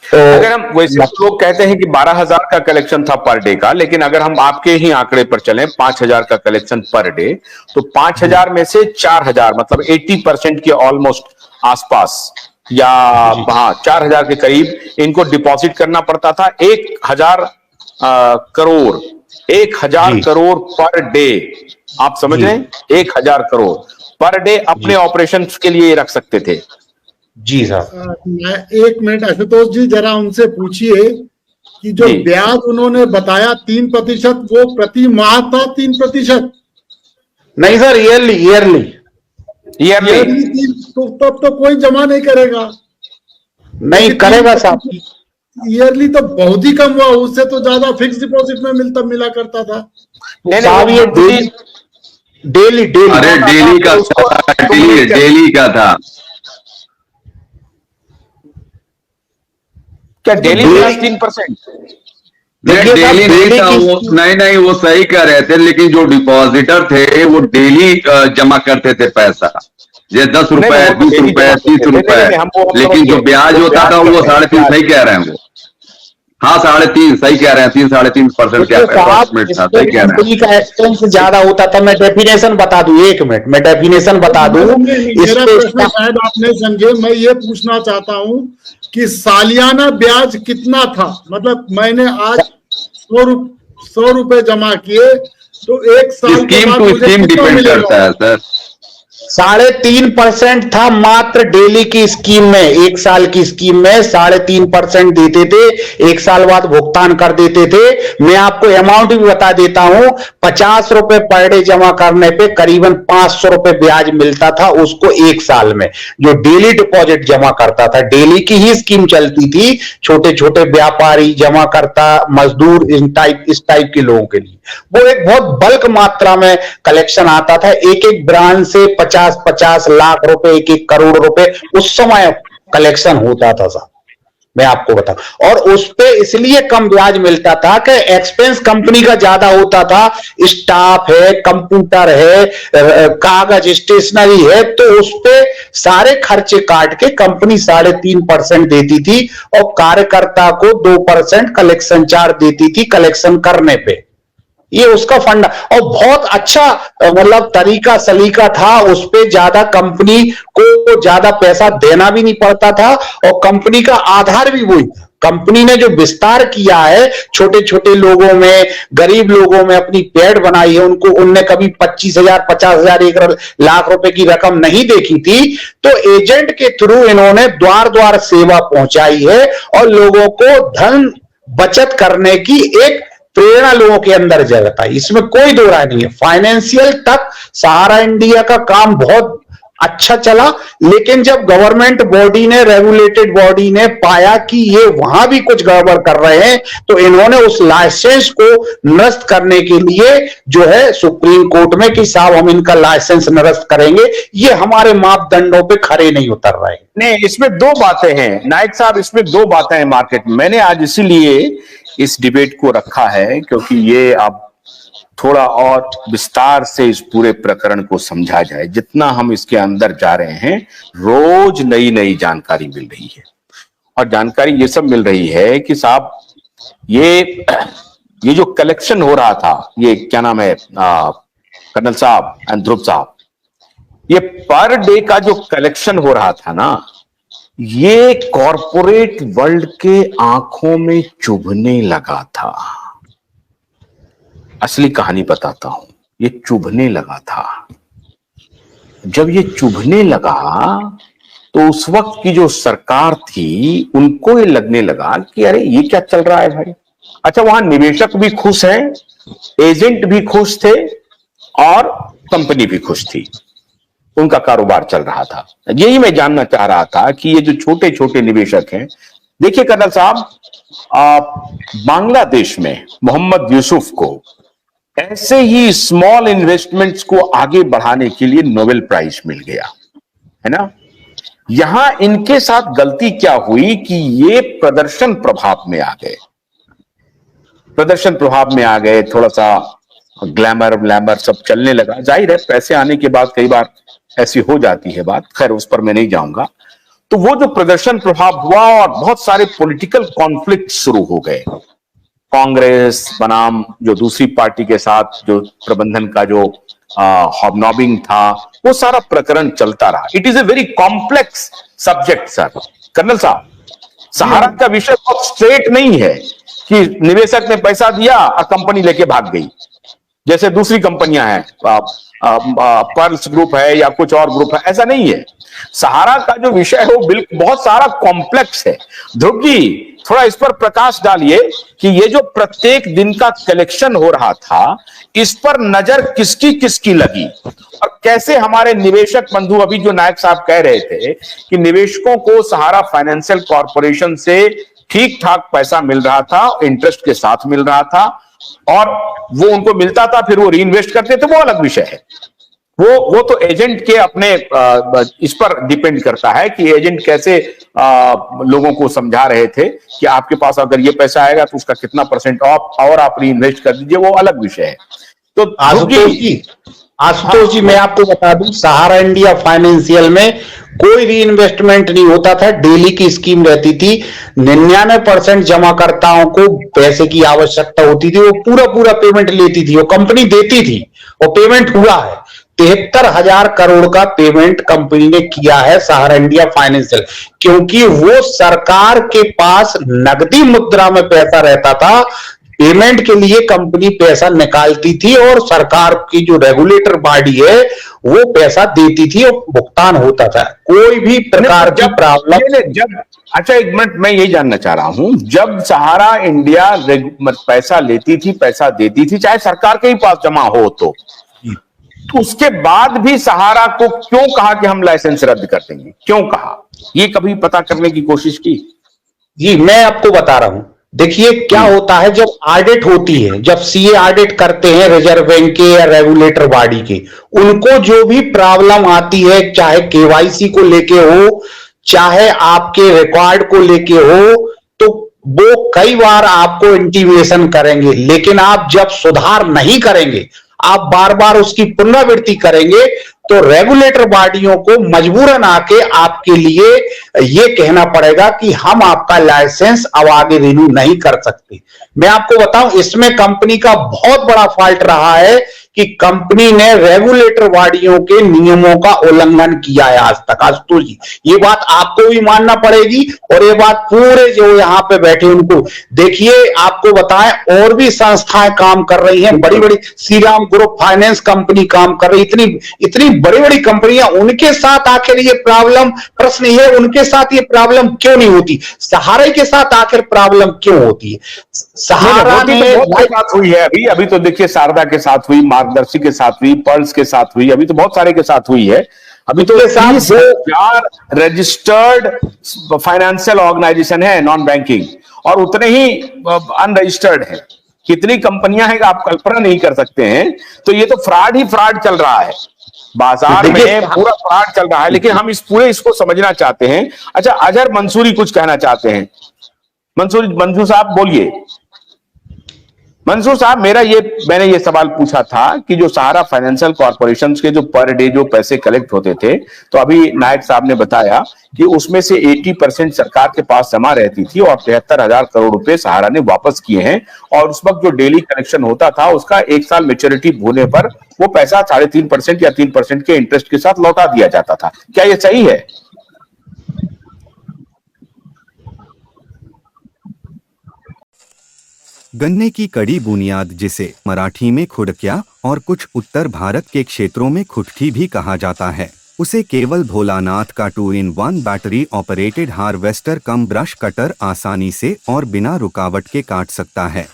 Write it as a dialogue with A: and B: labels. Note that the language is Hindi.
A: तो
B: अगर हम वैसे तो लोग कहते हैं कि 12,000 का कलेक्शन था पर डे का, लेकिन अगर हम आपके ही आंकड़े पर चलें 5,000 का कलेक्शन पर डे, तो 5,000 में से 4,000 मतलब 80% के ऑलमोस्ट आसपास या हाँ 4,000 के करीब इनको डिपॉजिट करना पड़ता था। 1,000 करोड़, 1,000
A: जी
B: करोड़ पर डे। आप समझ
A: जी
B: रहे हैं, 1,000 करोड़ पर डे अपने
A: जी
B: ऑपरेशन के लिए रख सकते थे।
A: जी साहब।
C: एक मिनट आशुतोष जी, जरा उनसे पूछिए कि जो
B: जी
C: ब्याज उन्होंने बताया 3%, वो प्रति माह था 3%?
A: नहीं सर, ईयरली ईयरली।
B: ईयरली।
C: तो तब तो कोई जमा नहीं करेगा,
A: नहीं
C: क्योंकि
A: करेगा साहब।
C: 3% ईयरली तो बहुत ही कम हुआ। उससे तो ज्यादा फिक्स डिपॉजिट में मिला करता था।
B: नहीं
A: साहब ये
B: नहीं,
A: डेली डेली
D: अरे डेली का था, डेली का था।
B: क्या डेली
A: डेली
B: 3%?
D: डेली नहीं था वो, नहीं वो सही कह रहे थे, लेकिन जो डिपॉजिटर थे वो डेली जमा करते थे पैसा, ये 10 रुपए, 20 रुपए, 30 रुपए, लेकिन जो ब्याज होता था वो 3.5 सही कह रहे हैं वो। हाँ 3.5 सही कह रहे हैं, 3-3.5% का अप्रोक्सीमेट था, सही कह रहे हैं।
A: कंपनी का एक्सपेंस ज्यादा होता था। मैं डेफिनेशन बता दूं, 1 मिनट मैं डेफिनेशन बता दूं।
C: मेरा प्रश्न शायद आप नहीं समझे। मैं ये पूछना चाहता हूं कि सालियाना ब्याज कितना था? मतलब मैंने आज 100 रुपए जमा किए तो एक साल के
D: स्कीम
C: बाद
D: टू
C: मुझे
D: स्कीम
C: कितना
D: डिपेंड
C: मिलेगा?
D: करता है सर।
A: 3.5% था मात्र डेली की स्कीम में। एक साल की स्कीम में 3.5% देते थे, एक साल बाद भुगतान कर देते थे। मैं आपको अमाउंट भी बता देता हूं, 50 रुपए पर डे जमा करने पे करीबन 500 रुपए ब्याज मिलता था उसको एक साल में, जो डेली डिपॉजिट जमा करता था। डेली की ही स्कीम चलती थी, छोटे छोटे व्यापारी, जमा करता, मजदूर, इस टाइप के लोगों के लिए वो एक बहुत बल्क मात्रा में कलेक्शन आता था। एक एक ब्रांच से 50-50 लाख रुपए, 1-1 करोड़ रुपए उस समय कलेक्शन होता था साहब, मैं आपको बताऊं। और उस पे इसलिए कम ब्याज मिलता था कि एक्सपेंस कंपनी का ज्यादा होता था। स्टाफ है, कंप्यूटर है, कागज, स्टेशनरी है, तो उस पे सारे खर्चे काट के कंपनी 3.5% देती थी और कार्यकर्ता को 2% कलेक्शन चार्ज देती थी कलेक्शन करने पे। ये उसका फंड और बहुत अच्छा मतलब तरीका सलीका था। उस पे ज्यादा कंपनी को ज्यादा पैसा देना भी नहीं पड़ता था और कंपनी का आधार भी वही था। कंपनी ने जो विस्तार किया है, छोटे छोटे लोगों में, गरीब लोगों में अपनी पेड़ बनाई है, उनने कभी 25,000, 50,000, 1 लाख रुपए की रकम नहीं देखी थी। तो एजेंट के थ्रू इन्होंने द्वार द्वार सेवा पहुंचाई है और लोगों को धन बचत करने की एक प्रेरणा लोगों के अंदर जगता है। इसमें कोई दो राय नहीं है। फाइनेंशियल तक सहारा इंडिया का काम बहुत अच्छा चला, लेकिन जब गवर्नमेंट बॉडी ने, रेगुलेटेड बॉडी ने पाया कि ये वहां भी कुछ गड़बड़ कर रहे हैं, तो इन्होंने उस लाइसेंस को निरस्त करने के लिए जो है सुप्रीम कोर्ट में कि साहब हम इनका लाइसेंस निरस्त करेंगे, ये हमारे मापदंडों पे खरे नहीं उतर रहे।
B: नहीं, इसमें दो बातें हैं नायक साहब, इसमें दो बातें हैं मार्केट में। मैंने आज इसीलिए इस डिबेट को रखा है क्योंकि ये अब थोड़ा और विस्तार से इस पूरे प्रकरण को समझा जाए। जितना हम इसके अंदर जा रहे हैं, रोज नई नई जानकारी मिल रही है और जानकारी ये सब मिल रही है कि साहब ये जो कलेक्शन हो रहा था, ये क्या नाम है कर्नल साहब एंड ध्रुव साहब, ये पर डे का जो कलेक्शन हो रहा था ना, ये कॉरपोरेट वर्ल्ड के आंखों में चुभने लगा था। असली कहानी बताता हूं, ये चुभने लगा था। जब ये चुभने लगा तो उस वक्त की जो सरकार थी उनको ये लगने लगा कि अरे ये क्या चल रहा है भाई। अच्छा, वहां निवेशक भी खुश हैं, एजेंट भी खुश थे और कंपनी भी खुश थी, उनका कारोबार चल रहा था। यही मैं जानना चाह रहा था कि ये जो छोटे छोटे निवेशक हैं, देखिए कर्नल साहब, बांग्लादेश में मोहम्मद यूसुफ को ऐसे ही स्मॉल इन्वेस्टमेंट्स को आगे बढ़ाने के लिए नोबेल प्राइज मिल गया है ना। यहां इनके साथ गलती क्या हुई कि ये प्रदर्शन प्रभाव में आ गए, प्रदर्शन प्रभाव में आ गए, थोड़ा सा ग्लैमर सब चलने लगा। जाहिर है पैसे आने के बाद कई बार ऐसी हो जाती है बात, खैर उस पर मैं नहीं जाऊंगा। तो वो जो प्रदर्शन प्रभाव हुआ और बहुत सारे पॉलिटिकल कॉन्फ्लिक्ट शुरू हो गए। कांग्रेस बनाम जो दूसरी पार्टी के साथ जो प्रबंधन का जो हॉबनॉबिंग था, वो सारा प्रकरण चलता रहा। It is a very complex subject sir. Colonel साहब, सहारा का विषय बहुत स्ट्रेट नहीं है कि निवेशक ने पैसा दिया और कंपनी लेके भाग गई, जैसे दूसरी कंपनियां हैं, पर्ल्स ग्रुप है या कुछ और ग्रुप है, ऐसा नहीं है। सहारा का जो विषय है वो बिल्कुल बहुत सारा कॉम्प्लेक्स है। ध्रुव जी, थोड़ा इस पर प्रकाश डालिए कि ये जो प्रत्येक दिन का कलेक्शन हो रहा था, इस पर नजर किसकी किसकी लगी और कैसे हमारे निवेशक बंधु, अभी जो नायक साहब कह रहे थे कि निवेशकों को सहारा फाइनेंशियल कॉर्पोरेशन से ठीक ठाक पैसा मिल रहा था, इंटरेस्ट के साथ मिल रहा था, और वो उनको मिलता था, फिर वो रीइन्वेस्ट करते थे, वो अलग विषय है। वो तो एजेंट के अपने इस पर डिपेंड करता है कि एजेंट कैसे लोगों को समझा रहे थे कि आपके पास अगर ये पैसा आएगा तो उसका कितना % ऑफ और आप रीइन्वेस्ट कर दीजिए, वो अलग विषय है। तो
A: आशुतोष जी, मैं आपको बता दूं, सहारा इंडिया फाइनेंशियल में कोई रीइन्वेस्टमेंट नहीं होता था। डेली की स्कीम रहती थी। 99% जमाकर्ताओं को पैसे की आवश्यकता होती थी, वो पूरा पेमेंट लेती थी, वो कंपनी देती थी, और पेमेंट हुआ है। 73,000 करोड़ का पेमेंट कंपनी ने किया है सहारा इंडिया फाइनेंशियल, क्योंकि वो सरकार के पास नकदी मुद्रा में पैसा रहता था। पेमेंट के लिए कंपनी पैसा निकालती थी और सरकार की जो रेगुलेटर बॉडी है वो पैसा देती थी और भुगतान होता था। कोई भी प्रकार की प्रॉब्लम
B: जब अच्छा, एक मिनट, मैं यही जानना चाह रहा हूं, जब सहारा इंडिया पैसा लेती थी, पैसा देती थी, चाहे सरकार के ही पास जमा हो, तो उसके बाद भी सहारा को क्यों कहा कि हम लाइसेंस रद्द कर देंगे? क्यों कहा? ये कभी पता करने की कोशिश की?
A: जी, मैं आपको बता रहा हूं। देखिए क्या होता है, जब ऑडिट होती है, जब सीए ऑडिट करते हैं रिजर्व बैंक के या रेगुलेटर बॉडी के, उनको जो भी प्रॉब्लम आती है, चाहे केवाईसी को लेके हो, चाहे आपके रिकॉर्ड को लेके हो, तो वो कई बार आपको इंटीमेशन करेंगे। लेकिन आप जब सुधार नहीं करेंगे, आप बार बार उसकी पुनरावृत्ति करेंगे, तो रेगुलेटर बॉडियों को मजबूरन आके आपके लिए ये कहना पड़ेगा कि हम आपका लाइसेंस अब आगे रिन्यू नहीं कर सकते। मैं आपको बताऊं, इसमें कंपनी का बहुत बड़ा फॉल्ट रहा है कि कंपनी ने रेगुलेटर बॉडियों के नियमों का उल्लंघन किया है आज तक। आशुतोष जी, ये बात आपको भी मानना पड़ेगी, और ये बात पूरे जो यहां पे बैठे उनको देखिए। आपको बताएं, और भी संस्थाएं काम कर रही हैं, बड़ी बड़ी श्रीराम ग्रुप फाइनेंस कंपनी काम कर रही, इतनी बड़ी बड़ी कंपनियां, उनके साथ आखिर ये प्रॉब्लम, प्रश्न ये, उनके साथ ये प्रॉब्लम क्यों नहीं होती? सहारा के साथ आखिर प्रॉब्लम क्यों होती है? सहारा ने
B: बात हुई है, अभी तो देखिए शारदा के साथ हुई, मार्गदर्शी के साथ हुई, पर्ल्स के साथ हुई, अभी तो बहुत सारे के साथ हुई है। अभी तो 30,000 रजिस्टर्ड फाइनेंशियल ऑर्गेनाइजेशन है नॉन बैंकिंग, और उतने ही अनरजिस्टर्ड है। कितनी कंपनियां हैं आप कल्पना नहीं कर सकते हैं। तो ये तो फ्रॉड ही फ्रॉड चल रहा है, बाजार में पूरा फ्रॉड चल रहा है। लेकिन हम इसको समझना चाहते हैं। अच्छा, अजहर मंसूरी कुछ कहना चाहते हैं। मंसूर साहब बोलिए। मंसूर साहब, मैंने ये सवाल पूछा था कि जो सहारा फाइनेंशियल कॉर्पोरेशन के जो पर डे जो पैसे कलेक्ट होते थे, तो अभी नायक साहब ने बताया कि उसमें से 80% सरकार के पास जमा रहती थी और 73,000 करोड़ रुपए सहारा ने वापस किए हैं। और उस वक्त जो डेली कलेक्शन होता था, उसका 1 साल मैच्योरिटी होने पर वो पैसा 3.5% या 3% के इंटरेस्ट के साथ लौटा दिया जाता था। क्या ये सही है?
E: गन्ने की कड़ी बुनियाद, जिसे मराठी में खुड़किया और कुछ उत्तर भारत के क्षेत्रों में खुटकी भी कहा जाता है, उसे केवल भोलानाथ का 2-in-1 बैटरी ऑपरेटेड हार्वेस्टर कम ब्रश कटर आसानी से और बिना रुकावट के काट सकता है।